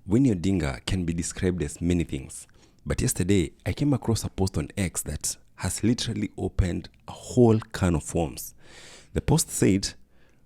Winnie Odinga can be described as many things, but yesterday I came across a post on X that has literally opened a whole can of worms. The post said,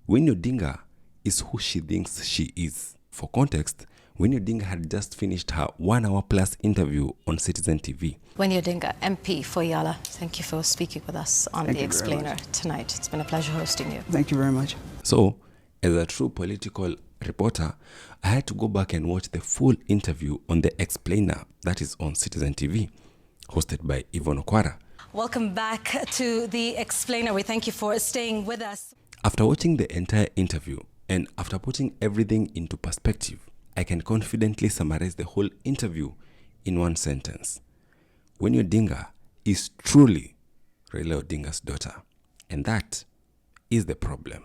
Winnie Odinga is who she thinks she is. For context, Winnie Odinga had just finished her 1 hour plus interview on Citizen TV. Winnie Odinga, MP for Yala, thank you for speaking with us on The Explainer tonight. It's been a pleasure hosting you. Thank you very much. So, as a true political reporter, I had to go back and watch the full interview on The Explainer, that is on Citizen TV, hosted by Yvonne Okwara. Welcome back to The Explainer. We thank you for staying with us. After watching the entire interview and after putting everything into perspective, I can confidently summarize the whole interview in one sentence. Winnie Odinga is truly Raila Odinga's daughter, and that is the problem.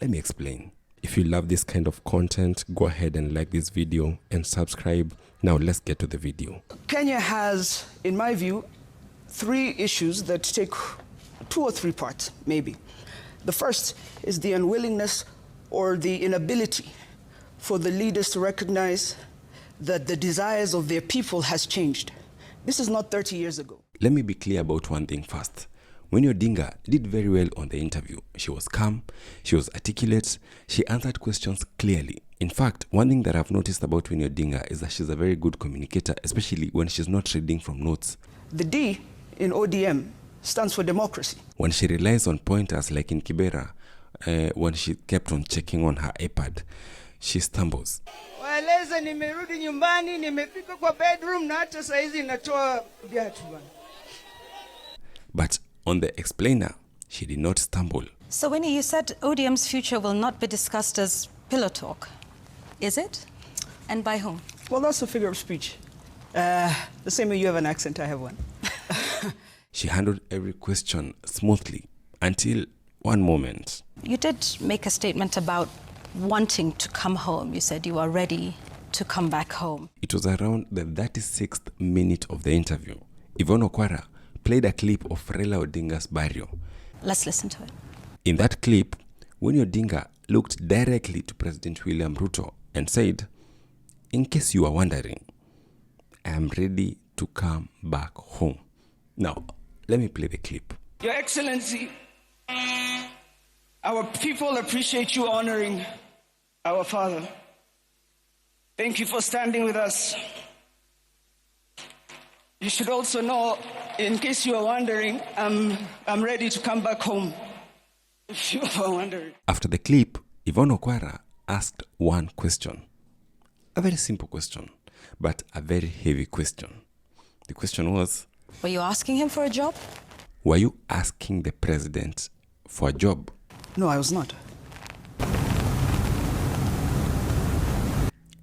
Let me explain. If you love this kind of content, go ahead and like this video and subscribe. Now let's get to the video. Kenya has, in my view, 3 issues that take 2 or 3 parts, maybe. The first is the unwillingness or the inability for the leaders to recognize that the desires of their people has changed. This is not 30 years ago. Let me be clear about one thing first. Winnie Odinga did very well on the interview. She was calm, she was articulate, she answered questions clearly. In fact, one thing that I've noticed about Winnie Odinga is that she's a very good communicator, especially when she's not reading from notes. The D in ODM stands for democracy. When she relies on pointers like in Kibera, when she kept on checking on her iPad, she stumbles. Waeleza nimerudi nyumbani, nimefika kwa bedroom na hata saizi natoa viatu bana. But on The Explainer, she did not stumble. So Winnie, you said ODM's future will not be discussed as pillow talk. Is it? And by whom? Well, that's a figure of speech. The same way you have an accent, I have one. She handled every question smoothly until one moment. You did make a statement about wanting to come home. You said you are ready to come back home. It was around the 36th minute of the interview. Yvonne Okwara played a clip of Raila Odinga's burial. Let's listen to it. In that clip, Winnie Odinga looked directly to President William Ruto and said, in case you are wondering, I am ready to come back home. Now, let me play the clip. Your Excellency, our people appreciate you honoring our father. Thank you for standing with us. You should also know, in case you are wondering, I'm ready to come back home. If you are wondering. After the clip, Yvonne Okwara asked one question. A very simple question, but a very heavy question. The question was, were you asking him for a job? Were you asking the president for a job? No, I was not.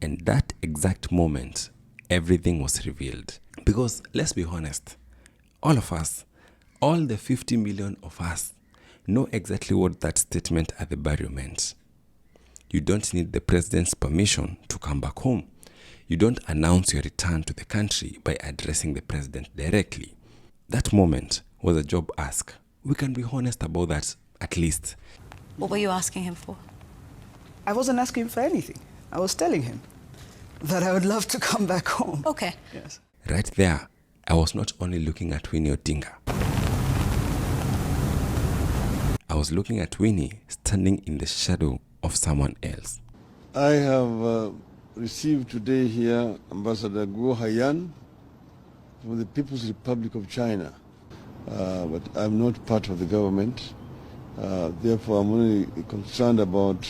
And that exact moment, everything was revealed. Because let's be honest, all of us, all the 50 million of us, know exactly what that statement at the burial meant. You don't need the president's permission to come back home. You don't announce your return to the country by addressing the president directly. That moment was a job ask. We can be honest about that, at least. What were you asking him for? I wasn't asking him for anything. I was telling him that I would love to come back home. Okay. Yes. Right there, I was not only looking at Winnie Odinga. I was looking at Winnie standing in the shadow of someone else. I have received today here Ambassador Guo Haiyan from the People's Republic of China. But I'm not part of the government. Therefore, I'm only concerned about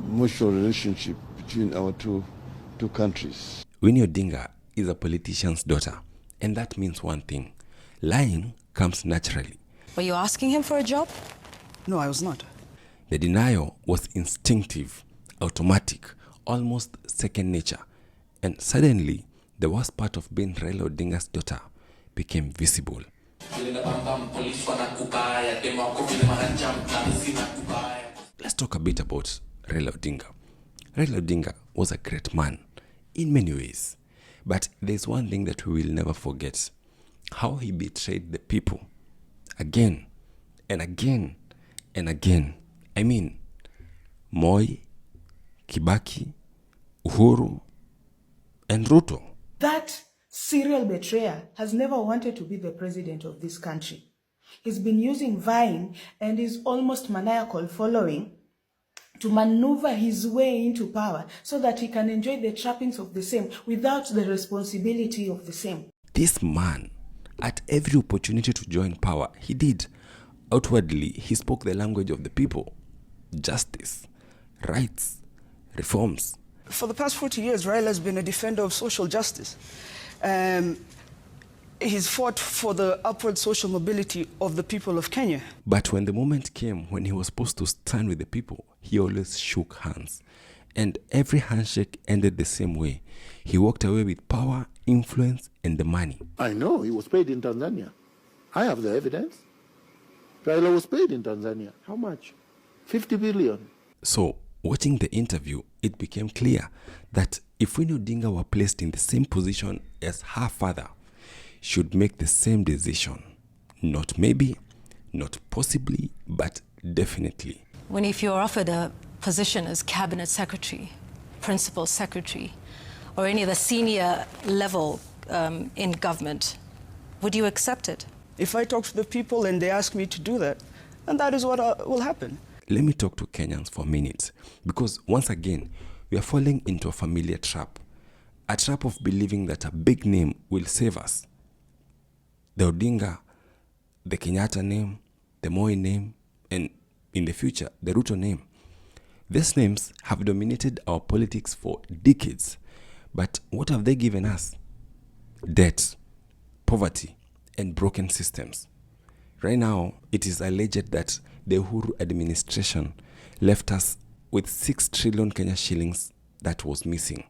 mutual relationship between our two countries. Winnie Odinga is a politician's daughter, and that means one thing. Lying comes naturally. Were you asking him for a job? No, I was not. The denial was instinctive, automatic, almost second nature. And suddenly, the worst part of being Raila Odinga's daughter became visible. Let's talk a bit about Raila Odinga. Raila Odinga was a great man in many ways. But there's one thing that we will never forget. How he betrayed the people again and again and again. I mean, Moi, Kibaki, Uhuru, and Ruto. That serial betrayer has never wanted to be the president of this country. He's been using Vine and his almost maniacal following to maneuver his way into power so that he can enjoy the trappings of the same without the responsibility of the same. This man, at every opportunity to join power, he did. Outwardly, he spoke the language of the people. Justice, rights, reforms. For the past 40 years, Raila has been a defender of social justice. He's fought for the upward social mobility of the people of Kenya. But when the moment came when he was supposed to stand with the people, he always shook hands. And every handshake ended the same way. He walked away with power, influence, and the money. I know he was paid in Tanzania. I have the evidence. Raila was paid in Tanzania. How much? 50 billion. So, watching the interview, it became clear that if Winnie Odinga were placed in the same position as her father, should make the same decision. Not maybe, not possibly, but definitely. When if you're offered a position as cabinet secretary, principal secretary, or any other senior level in government, would you accept it? If I talk to the people and they ask me to do that, then that is what will happen. Let me talk to Kenyans for a minute, because once again, we are falling into a familiar trap. A trap of believing that a big name will save us. The Odinga, the Kenyatta name, the Moi name, and in the future, the Ruto name. These names have dominated our politics for decades. But what have they given us? Debt, poverty, and broken systems. Right now, it is alleged that the Uhuru administration left us with 6 trillion Kenya shillings that was missing.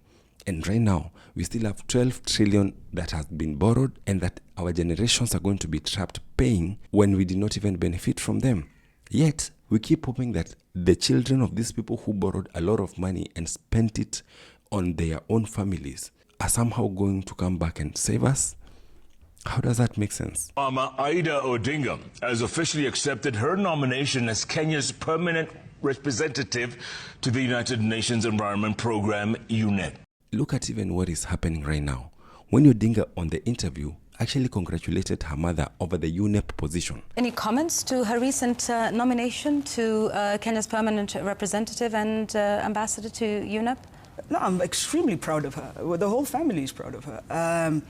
And right now, we still have 12 trillion that has been borrowed and that our generations are going to be trapped paying when we did not even benefit from them. Yet, we keep hoping that the children of these people who borrowed a lot of money and spent it on their own families are somehow going to come back and save us. How does that make sense? Raila Odinga has officially accepted her nomination as Kenya's permanent representative to the United Nations Environment Programme, UNEP. Look at even what is happening right now. Winnie Odinga on the interview actually congratulated her mother over the UNEP position. Any comments to her recent nomination to Kenya's permanent representative and ambassador to UNEP? No, I'm extremely proud of her. Well, the whole family is proud of her.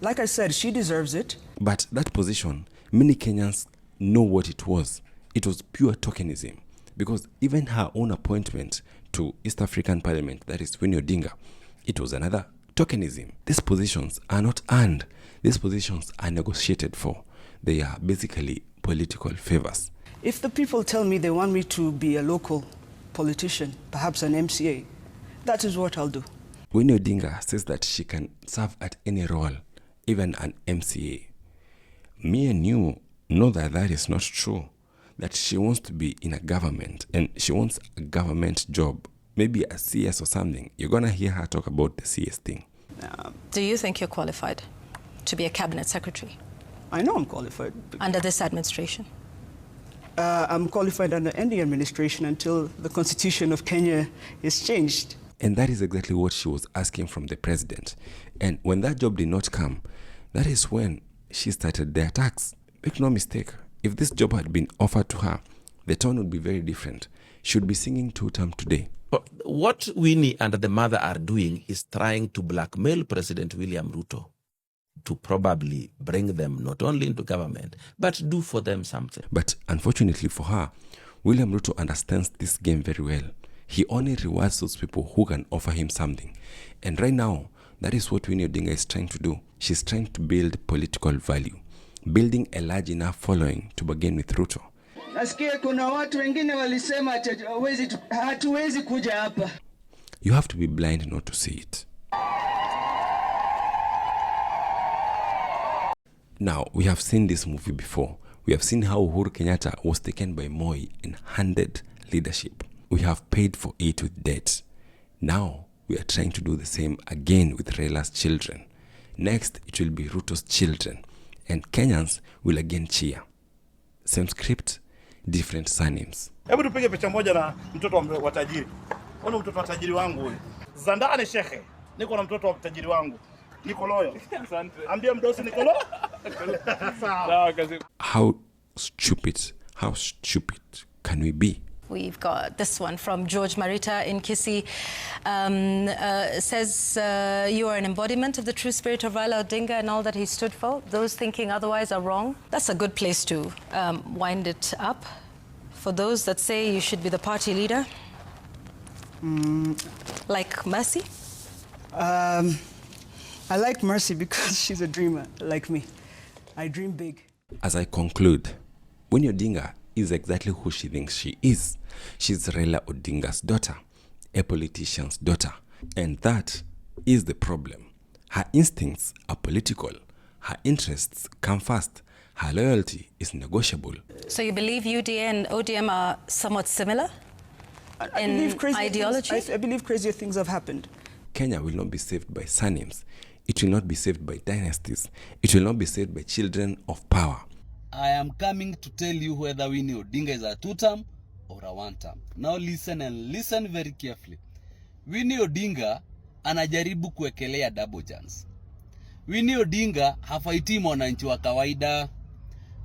Like I said, she deserves it. But that position, many Kenyans know what it was. It was pure tokenism. Because even her own appointment to East African Parliament, that is Winnie Odinga, it was another tokenism. These positions are not earned. These positions are negotiated for. They are basically political favors. If the people tell me they want me to be a local politician, perhaps an MCA, that is what I'll do. Winnie Odinga says that she can serve at any role, even an MCA. Me and you know that that is not true. That she wants to be in a government and she wants a government job. Maybe a CS or something. You're going to hear her talk about the CS thing. Do you think you're qualified to be a cabinet secretary? I know I'm qualified. Under this administration? I'm qualified under any administration until the constitution of Kenya is changed. And that is exactly what she was asking from the president. And when that job did not come, that is when she started the attacks. Make no mistake, if this job had been offered to her, the tone would be very different. She would be singing two-term today. What Winnie and the mother are doing is trying to blackmail President William Ruto to probably bring them not only into government, but do for them something. But unfortunately for her, William Ruto understands this game very well. He only rewards those people who can offer him something. And right now, that is what Winnie Odinga is trying to do. She's trying to build political value, building a large enough following to bargain with Ruto. You have to be blind not to see it. Now, we have seen this movie before. We have seen how Uhuru Kenyatta was taken by Moi and handed leadership. We have paid for it with debt. Now, we are trying to do the same again with Raila's children. Next, it will be Ruto's children. And Kenyans will again cheer. Same script, different surnames. Hebu tupige picha moja na mtoto wa tajiri. Ona mtoto wa tajiri wangu huyu. Zandane shekhe. Niko na mtoto wa tajiri wangu. Niko loyo. Asante. Ambia mdosi niko loyo. Sawa. How stupid can we be? We've got this one from George Marita in Kisii. Says, you are an embodiment of the true spirit of Raila Odinga and all that he stood for. Those thinking otherwise are wrong. That's a good place to wind it up. For those that say you should be the party leader, like Mercy? I like Mercy because she's a dreamer, like me. I dream big. As I conclude, Winnie Odinga is exactly who she thinks she is. She's Raila Odinga's daughter, a politician's daughter. And that is the problem. Her instincts are political. Her interests come first. Her loyalty is negotiable. So you believe UDA and ODM are somewhat similar in ideology? I believe crazier things have happened. Kenya will not be saved by surnames. It will not be saved by dynasties. It will not be saved by children of power. I am coming to tell you whether Winnie Odinga is a two-term or a one-term. Now listen and listen very carefully. Winnie Odinga anajaribu kuwekelea double chance. Winnie Odinga hafaitii mwananchi wa kawaida.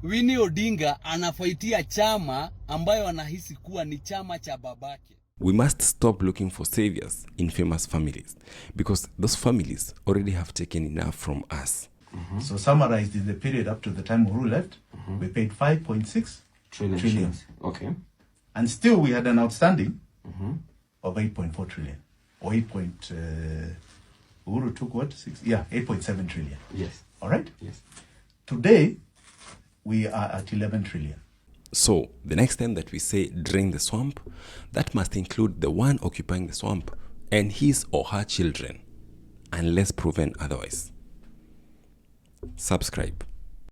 Winnie Odinga anafaitia chama ambayo anahisi kuwa ni chama cha babake. We must stop looking for saviors in famous families because those families already have taken enough from us. So summarized in the period up to the time Uhuru left, we paid 5.6 trillion. Okay. And still we had an outstanding of 8.4 trillion. Or Uhuru took what? 8.7 trillion. Yes. All right? Yes. Today, we are at 11 trillion. So the next time that we say drain the swamp, that must include the one occupying the swamp and his or her children, unless proven otherwise. Subscribe.